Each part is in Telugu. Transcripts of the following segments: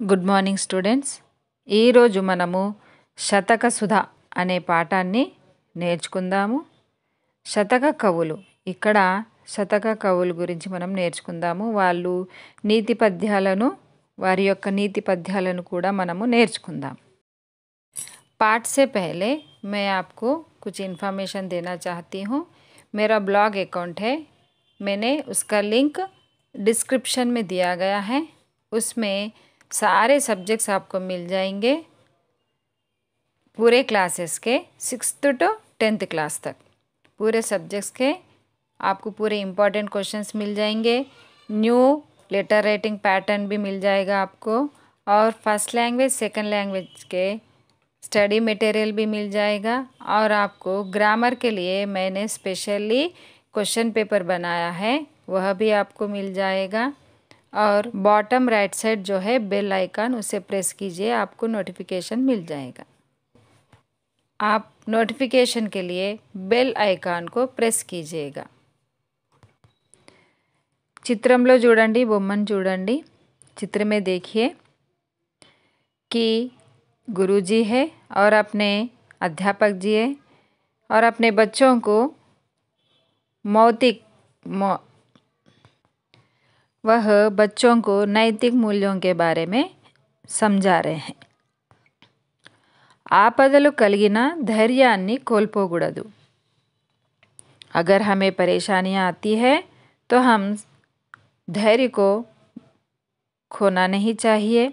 Good morning students. ఈరోజు మనము శతక సుధ అనే పాఠాన్ని నేర్చుకుందాము. శతక కవులు, ఇక్కడ శతక కవుల గురించి మనం నేర్చుకుందాము. వాళ్ళు నీతి పద్యాలను, వారి యొక్క నీతి పద్యాలను కూడా మనము నేర్చుకుందాం. पाठ से पहले मैं आपको कुछ इन्फॉर्मेशन देना चाहती हूँ. मेरा ब्लॉग अकाउंट है, मैंने उसका लिंक डिस्क्रिप्शन में दिया गया है. उसमें सारे सब्जेक्ट्स आपको मिल जाएंगे, पूरे क्लासेस के 6th to 10th क्लास तक पूरे सब्जेक्ट्स के आपको पूरे इम्पॉर्टेंट क्वेश्चंस मिल जाएंगे. न्यू लेटर राइटिंग पैटर्न भी मिल जाएगा आपको, और फर्स्ट लैंग्वेज सेकंड लैंग्वेज के स्टडी मटेरियल भी मिल जाएगा. और आपको ग्रामर के लिए मैंने स्पेशली क्वेश्चन पेपर बनाया है, वह भी आपको मिल जाएगा. और बॉटम राइट साइड जो है बेल आइकन, उसे प्रेस कीजिए, आपको नोटिफिकेशन मिल जाएगा. आप नोटिफिकेशन के लिए बेल आइकन को प्रेस कीजिएगा. चित्रंलो చూడండి, బొమ్మను చూడండి. चित्र में देखिए कि गुरुजी है और अपने अध्यापक जी है, और अपने बच्चों को वह बच्चों को नैतिक मूल्यों के बारे में समझा रहे हैं. ఆపదలు కలిగిన ధైర్యాన్ని కోల్పోకూడదు. अगर हमें परेशानियाँ आती है तो हम धैर्य को खोना नहीं चाहिए.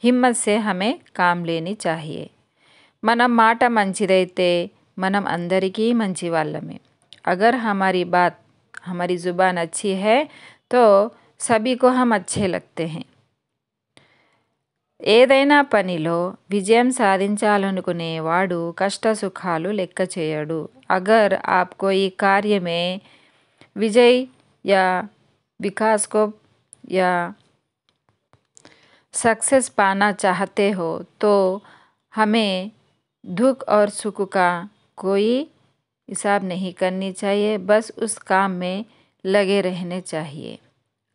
हिम्मत से हमें काम लेनी चाहिए. మన మాట మంచిదైతే మనం అందరికీ మంచి వాళ్ళమే. अगर हमारी बात, हमारी ज़ुबान अच्छी है तो सभी को हम अच्छे लगते हैं. ఏదైనా పనిలో విజయం సాధించాలనుకునేవాడు కష్ట సుఖాలు లెక్క చేయడు. अगर आप कोई कार्य में विजय या विकास को या सक्सेस पाना चाहते हो तो हमें दुख और सुख का कोई हिसाब नहीं करनी चाहिए, बस उस काम में लगे रहने चाहिए.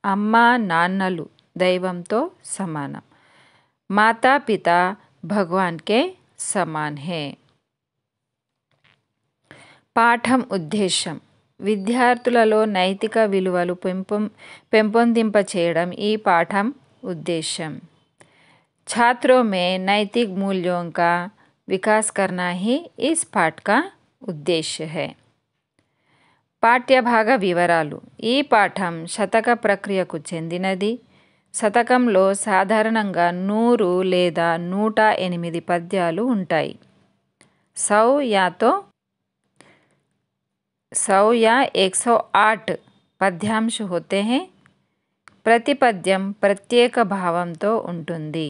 అమ్మా నాన్నలు దైవంతో సమానం. माता पिता भगवान के समान है. పాఠం ఉద్దేశం, విద్యార్థులలో నైతిక విలువలు పెంపొందింపచేయడం ఈ పాఠం ఉద్దేశం. छात्रों में नैतिक मूल्यों का विकास करना ही इस पाठ का उद्देश्य है. పాఠ్యభాగ వివరాలు. ఈ పాఠం శతక ప్రక్రియకు చెందినది. శతకంలో సాధారణంగా 100 లేదా 108 పద్యాలు ఉంటాయి. 100 या 108 పద్యాంశ होते हैं. ప్రతి పద్యం ప్రత్యేక భావంతో ఉంటుంది.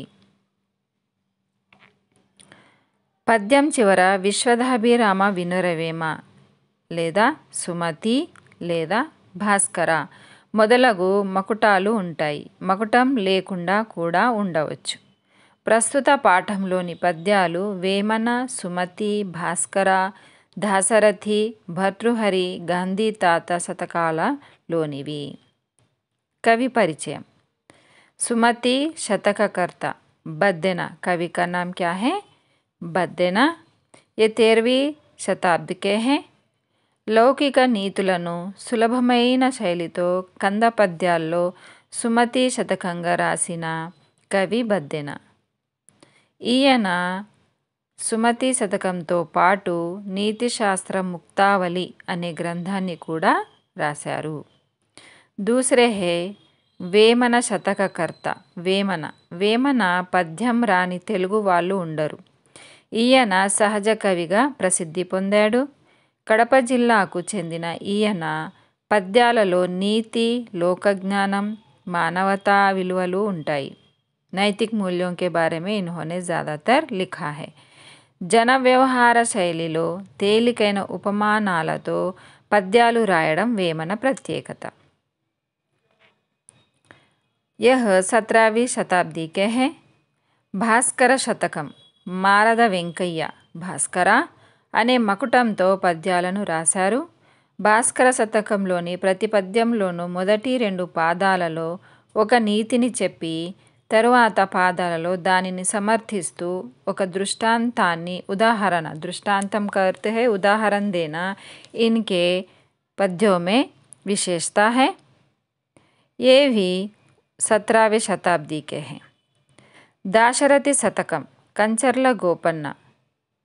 పద్యం చివర విశ్వదాభిరామ వినురవేమ లేదా సుమతి లేదా భాస్కర మొదలగు మకుటాలు ఉంటాయి. మకుటం లేకుండా కూడా ఉండవచ్చు. ప్రస్తుత పాఠంలోని పద్యాలు వేమన, సుమతి, భాస్కర, దాశరథి, భర్తృహరి, గాంధీ తాత శతకాలలోనివి. कवि परिचय. सुमति शतककर्ता बद्देन, कवि का नाम क्या है? बद्देन. ये 13वीं शताब्दी के हैं. లౌకిక నీతులను సులభమైన శైలితో కంద పద్యాల్లో సుమతి శతకంగా రాసిన కవి బద్దెన. ఈయన సుమతి శతకంతో పాటు నీతిశాస్త్ర ముక్తావళి అనే గ్రంథాన్ని కూడా రాశారు. दूसरे है వేమన శతకకర్త. వేమన పద్యం రాని తెలుగు వాళ్ళు ఉండరు. ఈయన సహజ కవిగా ప్రసిద్ధి పొందాడు. కడప జిల్లాకు చెందిన ఈయన పద్యాలలో నీతి, లోకజ్ఞానం, మానవతా విలువలు ఉంటాయి. నైతిक मूल्यों के बारे में इन्होंने ज़्यादातर लिखा है. జన వ్యవహార శైలిలో తేలికైన ఉపమానాలతో పద్యాలు రాయడం వేమన ప్రత్యేకత. यह 17वीं शताब्दी के हैं. భాస్కర శతకం. మారద వెంకయ్య భాస్కర అనే మకుటంతో పద్యాలను రాశారు. భాస్కర శతకంలోని ప్రతి పద్యంలోనూ మొదటి 2 పాదాలలో ఒక నీతిని చెప్పి తరువాత పాదాలలో దానిని సమర్థిస్తూ ఒక దృష్టాంతాన్ని दृष्टांतम करते हैं उदाहरण देना इनके पद्यों में विशेषता है। ये भी 17वीं शताब्दी के हैं। दाशरथि शतकम कंचर्ల గోపన్న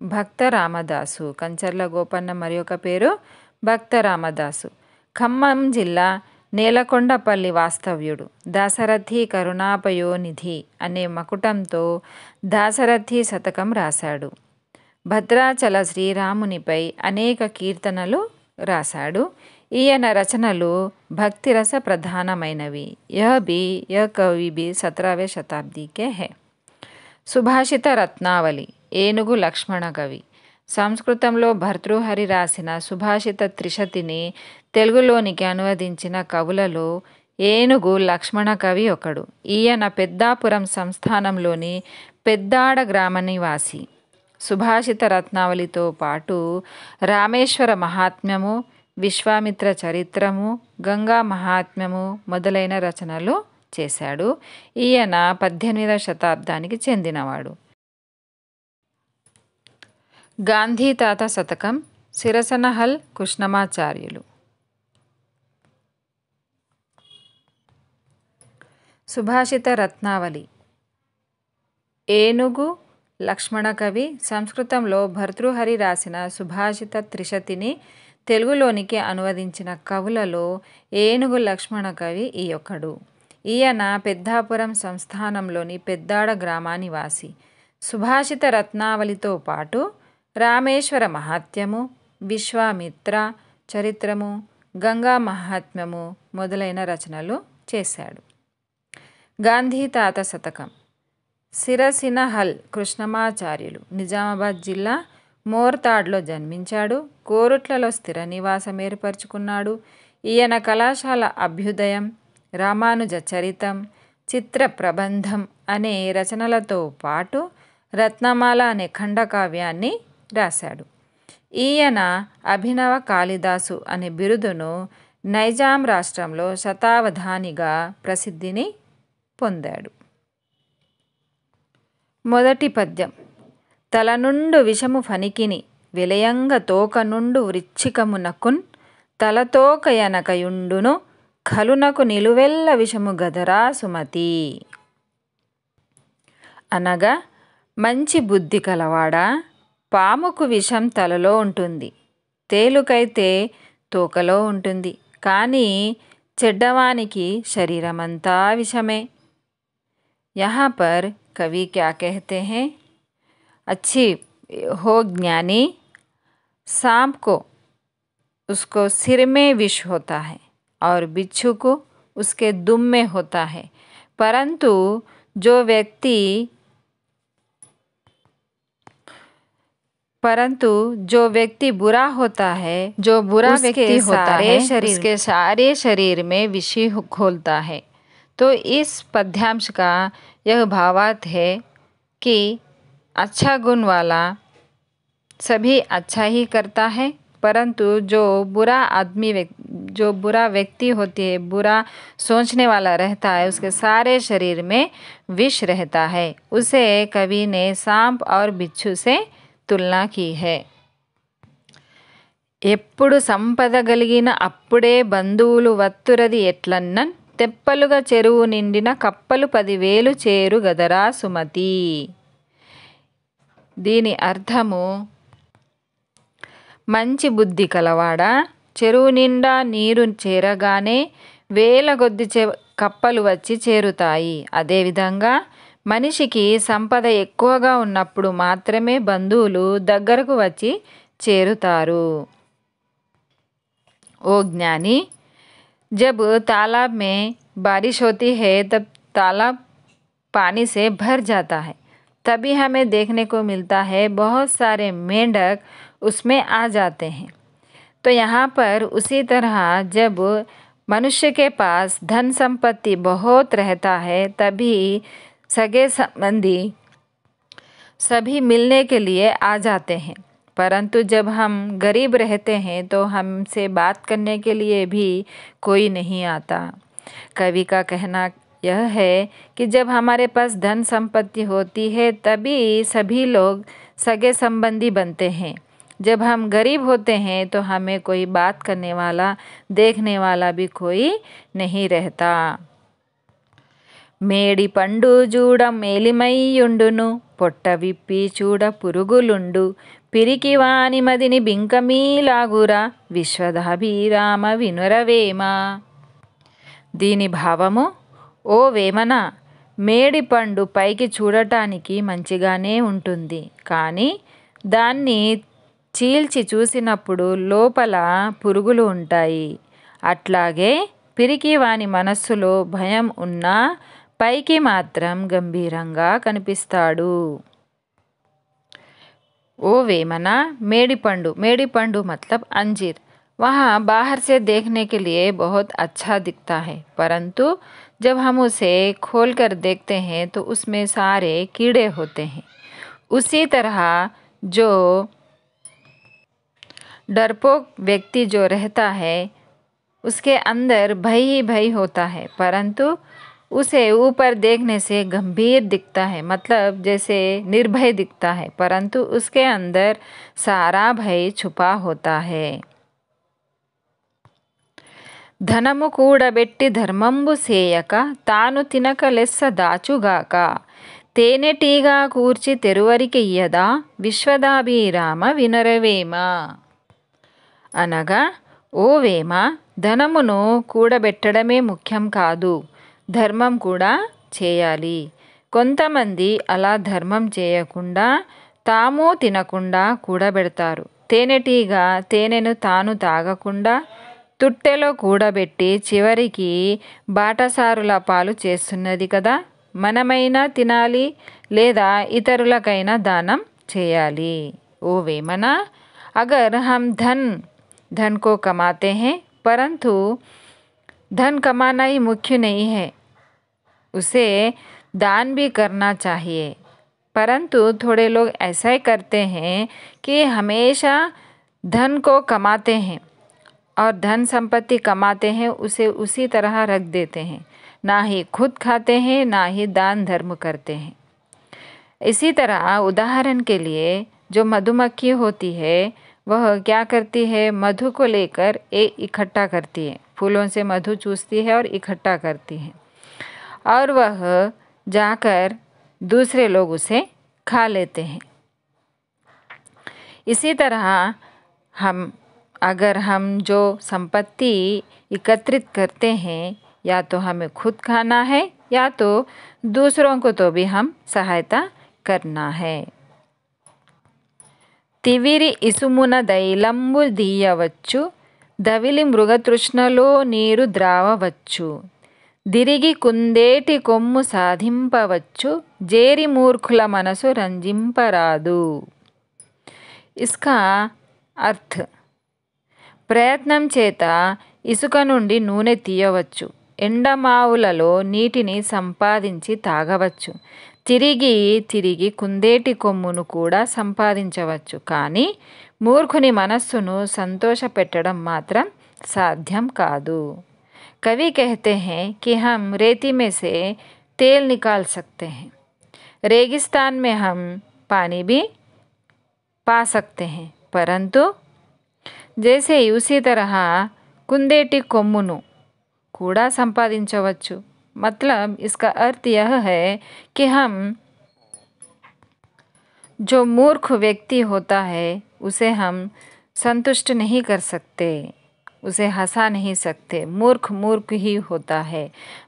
భక్త రామదాసు కంచర్ల గోపన్న మరి ఒక పేరు భక్త రామదాసు ఖమ్మం జిల్లా నేలకొండపల్లి వాస్తవ్యుడు దాశరథి కరుణాపయోనిధి అనే మకుటంతో దాశరథి శతకం రాశాడు. భద్రాచల శ్రీరామునిపై అనేక కీర్తనలు రాశాడు. ఈయన రచనలు భక్తిరస ప్రధానమైనవి. यह कवि भी 17वें शताब्दी के हैं। సుభాషిత రత్నావళి ఏనుగు లక్ష్మణ కవి సంస్కృతంలో భర్తృహరి రాసిన సుభాషిత త్రిశతిని తెలుగులోనికి అనువదించిన కవులలో ఏనుగు లక్ష్మణ కవి ఒకడు. ఈయన పెద్దాపురం సంస్థానంలోని పెద్దాడ గ్రామ నివాసి. సుభాషిత రత్నావళితో పాటు రామేశ్వర మహాత్మ్యము, విశ్వామిత్ర చరిత్రము, గంగా మహాత్మ్యము మొదలైన రచనలు చేశాడు. ఈయన 18వ శతాబ్దానికి చెందినవాడు. గాంధీ తాత శతకం సిరసనహల్ కృష్ణమాచార్యులు. సుభాషిత రత్నావళి ఏనుగు లక్ష్మణ కవి సంస్కృతంలో భర్తృహరి రాసిన సుభాషిత త్రిశతిని తెలుగులోనికి అనువదించిన కవులలో ఏనుగు లక్ష్మణ కవి ఈ ఒకడు. ఈయన పెద్దాపురం సంస్థానంలోని పెద్దాడ గ్రామానివాసి. సుభాషిత రత్నావళితో పాటు రామేశ్వర మహాత్మ్యము, విశ్వామిత్ర చరిత్రము, గంగా మహాత్మ్యము మొదలైన రచనలు చేశాడు. గాంధీ తాత శతకం సిరసినహల్ కృష్ణమాచార్యులు నిజామాబాద్ జిల్లా మోర్తాడ్లో జన్మించాడు. కోరుట్లలో స్థిర నివాసం ఏర్పరచుకున్నాడు. ఈయన కళాశాల అభ్యుదయం, రామానుజ చరితం, చిత్ర ప్రబంధం అనే రచనలతో పాటు రత్నమాల అనే ఖండకావ్యాన్ని రాశాడు. ఈయన అభినవ కాళిదాసు అనే బిరుదును నైజాం రాష్ట్రంలో శతావధానిగా ప్రసిద్ధిని పొందాడు. మొదటి పద్యం తలనుండు విషము ఫణికిని విలయంగ తోకనుండు వృచ్చికమునకున్ తలతోకయనకయుండును ఖలునకు నిలువెల్ల విషము గదరా సుమతి. అనగా మంచి బుద్ధి కలవాడా, పాముకు విషం తలలో ఉంటుంది, తేలుకైతే తోకలో ఉంటుంది, కానీ చెడ్డవానికి శరీరమంతా విషమే. यहाँ पर कवि क्या कहते हैं, अच्छी हो ज्ञानी, सांप को उसको सिर में विष होता है और बिच्छू को उसके दुम में होता है, परंतु जो व्यक्ति बुरा होता है, जो बुरा व्यक्ति होता है उसके सारे शरीर में विष घोलता है। तो इस पद्यांश का यह भावार्थ है कि अच्छा गुण वाला सभी अच्छा ही करता है, परंतु जो बुरा व्यक्ति होती है, बुरा सोचने वाला रहता है, उसके सारे शरीर में विष रहता है। उसे कवि ने सांप और बिच्छू से तुलना की है। ఎప్పుడు సంపద కలిగిన అప్పుడే బంధువులు వత్తురది ఎట్లన్నన్ తెప్పలుగా చెరువు నిండిన కప్పలు 10,000 చేరు గదరా సుమతి. దీని అర్థము, మంచి బుద్ధి కలవాడా, చెరువు నిండా నీరు చేరగానే వేల కొద్ది కప్పలు వచ్చి చేరుతాయి. అదేవిధంగా మనిషికి సంపద ఎక్కువగా ఉన్నప్పుడు మాత్రమే బంధువులు దగ్గరకు వచ్చి చేరుతారు. ओ ज्ञानी, जब तालाब में बारिश होती है तब तालाब पानी से भर जाता है, तभी हमें देखने को मिलता है बहुत सारे मेंढक उसमें आ जाते हैं। तो यहाँ पर उसी तरह जब मनुष्य के पास धन संपत्ति बहुत रहता है तभी सगे संबंधी सभी मिलने के लिए आ जाते हैं, परंतु जब हम गरीब रहते हैं तो हमसे बात करने के लिए भी कोई नहीं आता। कवि का कहना यह है कि जब हमारे पास धन संपत्ति होती है तभी सभी लोग सगे संबंधी बनते हैं। जब हम गरीब होते हैं तो हमें कोई बात करने वाला, देखने वाला भी कोई नहीं रहता। మేడి పండు చూడ మేలిమైయుండును, పొట్ట విప్పి చూడ పురుగులుండు, పిరికి వాని మదిని బింకమీలాగురా, విశ్వదాభిరామ వినురవేమ. దీని భావము, ఓ వేమన, మేడి పండు పైకి చూడటానికి మంచిగానే ఉంటుంది, కానీ దాన్ని చీల్చి చూసినప్పుడు లోపల పురుగులు ఉంటాయి. అట్లాగే పిరికి వాని మనస్సులో భయం ఉన్నా పైకి మాత్రం గంభీరంగా కనిపిస్తాడు. ओ वेमना, मेड़ीपंडु, मेड़ीपंडु मतलब अंजीर, वहाँ बाहर से देखने के लिए बहुत अच्छा दिखता है, परंतु जब हम उसे खोलकर देखते हैं तो उसमें सारे कीड़े होते हैं। उसी तरह जो डरपोक व्यक्ति जो रहता है उसके अंदर भय ही भय होता है, परंतु उसे ऊपर देखने से गंभीर दिखता है, मतलब जैसे निर्भय दिखता है, परंतु उसके अंदर सारा भय छुपा होता है। ధనము కూడబెట్టి ధర్మంబు సేయక తాను తినక లెస్స దాచుగాక, తేనెటీగా కూర్చి తెరువరికి ఇయ్యదా, విశ్వదాభిరామ వినరవేమ. అనగా, ఓ వేమ, ధనమును కూడబెట్టడమే ముఖ్యం కాదు, ధర్మం కూడా చేయాలి. కొంతమంది అలా ధర్మం చేయకుండా తాము తినకుండా కూడబెడతారు. తేనెటీగ తేనెను తాను తాగకుండా తుట్టెలో కూడబెట్టి చివరికి బాటసారుల పాలు చేస్తున్నది కదా. మనమైనా తినాలి లేదా ఇతరులకైనా దానం చేయాలి. ఓ వేమన, अगर हम धन को कमाते हैं, परंतु धन कमाना ही मुख्य नहीं है, उसे दान भी करना चाहिए। परंतु थोड़े लोग ऐसा ही करते हैं कि हमेशा धन को कमाते हैं और धन संपत्ति कमाते हैं, उसे उसी तरह रख देते हैं, ना ही खुद खाते हैं ना ही दान धर्म करते हैं। इसी तरह उदाहरण के लिए जो मधुमक्खी होती है वह क्या करती है, मधु को लेकर इकट्ठा करती है, फूलों से मधु चूसती है और इकट्ठा करती है, और वह जाकर दूसरे लोग उसे खा लेते हैं। इसी तरह अगर हम जो संपत्ति एकत्रित करते हैं, या तो हमें खुद खाना है या तो दूसरों को तो भी हम सहायता करना है। తివిరి ఇసుమున దైలంబు దీయవచ్చు, దవిలి మృగతృష్ణలో నీరు ద్రావవచ్చు, దిరిగి కుందేటి కొమ్ము సాధింపవచ్చు, జేరి మూర్ఖుల మనసు రంజింపరాదు. इसका अर्थ, ప్రయత్నం చేత ఇసుక నుండి నూనె తీయవచ్చు, ఎండమావులలో నీటిని సంపాదించి తాగవచ్చు, తిరిగి కుందేటి కొమ్మును కూడా సంపాదించవచ్చు, కానీ మూర్ఖుని మనస్సును సంతోషపెట్టడం మాత్రం సాధ్యం కాదు. कवि कहते हैं कि हम रेती में से तेल निकाल सकते हैं, रेगिस्तान में हम पानी भी पा सकते हैं, परंतु जैसे ही उसी तरह कुंदेटी కొమ్మును కూడా సంపాదించవచ్చు. मतलब इसका अर्थ यह है कि हम जो मूर्ख व्यक्ति होता है उसे हम संतुष्ट नहीं कर सकते, उसे हंसा नहीं सकते. मूर्ख ही होता है,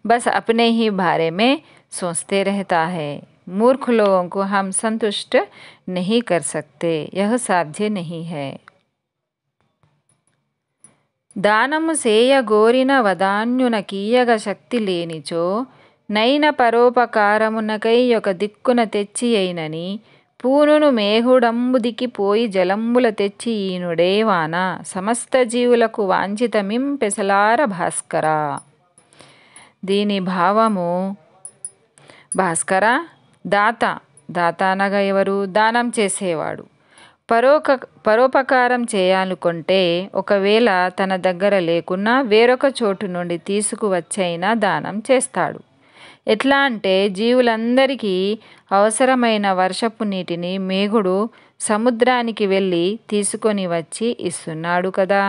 बस अपने ही बारे में सोचते रहता है. मूर्ख लोगों को हम संतुष्ट नहीं कर सकते, यह साध्य नहीं है. దానము సేయ గోరిన వదాన్యున కీయగ శక్తి లేనిచో, నైన పరోపకారమునకై ఒక దిక్కున తెచ్చి అయినని, పూనును మేఘుడంబుదికి పోయి జలంబుల తెచ్చి ఈనుడే వాన, సమస్త జీవులకు వాంఛితమిం పెసలార భాస్కర. దీని భావము, భాస్కర, దాత అనగా ఎవరు, దానం చేసేవాడు. పరోపకారం చేయాలనుకుంటే ఒకవేళ తన దగ్గర లేకున్నా వేరొక చోటు నుండి తీసుకువచ్చైనా దానం చేస్తాడు. ఎట్లా అంటే జీవులందరికీ అవసరమైన వర్షపు నీటిని మేఘుడు సముద్రానికి వెళ్ళి తీసుకొని వచ్చి ఇస్తున్నాడు కదా।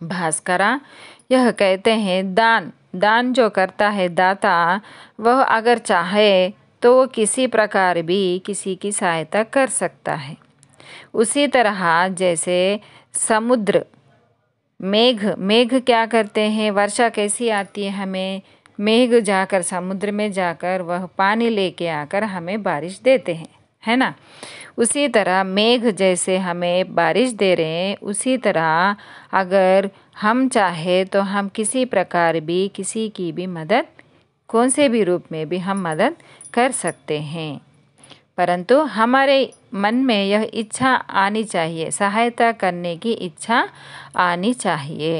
भास्करा यह कहते हैं दान जो करता है दाता वह अगर चाहे तो किसी प्रकार भी किसी की सहायता कर सकता है। उसी तरह जैसे समुद्र मेघ क्या करते हैं, वर्षा कैसी आती है हमें, मेघ जाकर समुद्र में जाकर वह पानी लेके आकर हमें बारिश देते हैं, है ना। उसी तरह मेघ जैसे हमें बारिश दे रहे हैं, उसी तरह अगर हम चाहे तो हम किसी प्रकार भी किसी की भी मदद कौन से भी रूप में भी हम मदद कर सकते हैं, परंतु हमारे मन में यह इच्छा आनी चाहिए, सहायता करने की इच्छा आनी चाहिए।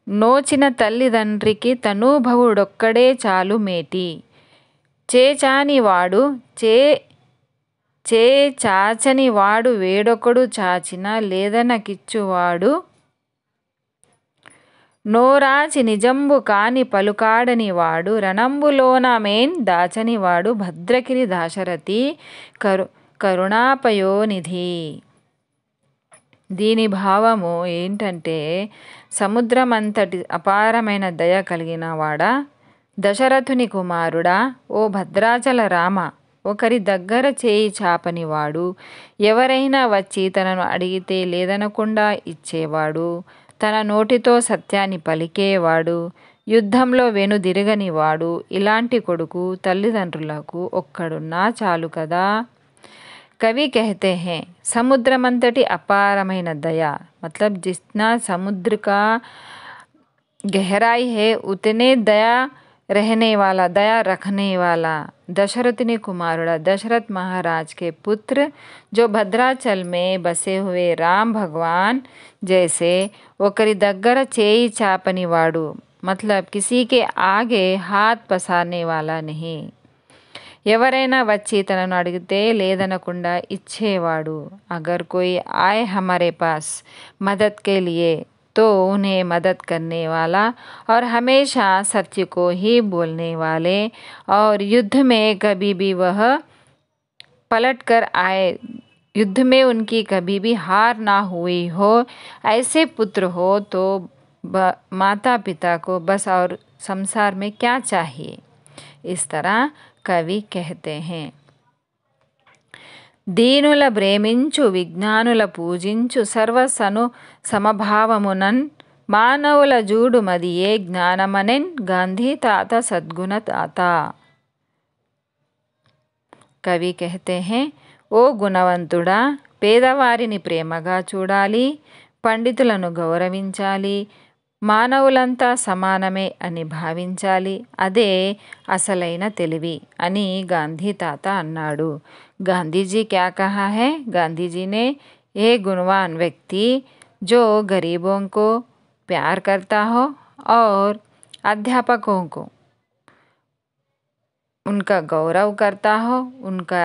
నోచిన తల్లిదండ్రికి తనూభవుడొక్కడే చాలు మేటి, చేచాని వాడు చాచని వాడు వేడొకడు చాచిన లేదనకిచ్చువాడు, నోరాచి నిజంబు కాని పలుకాడని వాడు రణంబులోన మేన్ దాచని వాడు భద్రగిరి దాశరథి కరుణాపయోనిధి। దీని భావము ఏంటంటే, సముద్రమంతటి అపారమైన దయ కలిగిన వాడా, దశరథుని కుమారుడా, ఓ భద్రాచల రామ, ఒకరి దగ్గర చేయి చాపనివాడు, ఎవరైనా వచ్చి తనను అడిగితే లేదనకుండా ఇచ్చేవాడు, తన నోటితో సత్యాన్ని పలికేవాడు, యుద్ధంలో వెనుదిరగనివాడు, ఇలాంటి కొడుకు తల్లిదండ్రులకు ఒక్కడున్నా చాలు కదా। कवि कहते हैं समुद्रमंतटी अपारమైన दया, मतलब जितना समुद्र का गहराई है उतने दया रखने वाला दशरथनी कुमारुड़ा, दशरथ महाराज के पुत्र जो भद्राचल में बसे हुए राम भगवान जैसे ఒకరి దగ్గర చేయి చాపని వాడు, मतलब किसी के आगे हाथ पसारने वाला नहीं, ఎవరైనా వచ్చి తనను అడిగితే లేదనకుండా ఇచ్చేవాడు। अगर कोई आए हमारे पास मदद के लिए तो उन्हें मदद करने वाला और हमेशा सत्य को ही बोलने वाले, और युद्ध में कभी भी वह पलट कर आए, युद्ध में उनकी कभी भी हार ना हुई हो, ऐसे पुत्र हो तो माता पिता को बस और संसार में क्या चाहिए। इस तरह कवि कहते हैं। దీనుల ప్రేమించు విజ్ఞానుల పూజించు సర్వసను సమభావమునన్ మానవుల జూడు మదియే జ్ఞానమనెన్ गांधी తాత सद्गुण తాత। కవి कहते हैं, ఓ గుణవంతుడా, పేదవారిని ప్రేమగా చూడాలి, పండితులను గౌరవించాలి, మానవులంతా సమానమే అని భావించాలి, అదే అసలైన తెలివి అని గాంధీ తాత అన్నాడు। गांधी क्या कहा है, गांधी जी ने, ये गुणवान व्यक्ति जो गरीबों को प्यार करता हो और अध्यापकों को उनका गौरव करता हो, उनका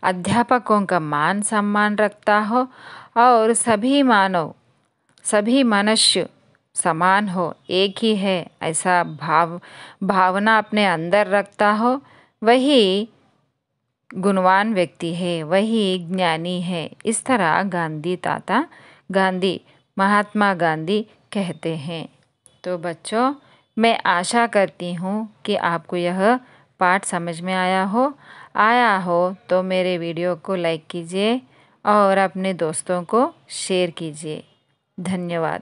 अध्यापकों का मान सम्मान रखता हो, और सभी मनुष्य समान हो, एक ही है, ऐसा भावना अपने अंदर रखता हो, वही गुणवान व्यक्ति है, वही ज्ञानी है। इस तरह गांधी महात्मा गांधी कहते हैं। तो बच्चों, मैं आशा करती हूँ कि आपको यह पाठ समझ में आया हो तो मेरे वीडियो को लाइक कीजिए और अपने दोस्तों को शेयर कीजिए। धन्यवाद।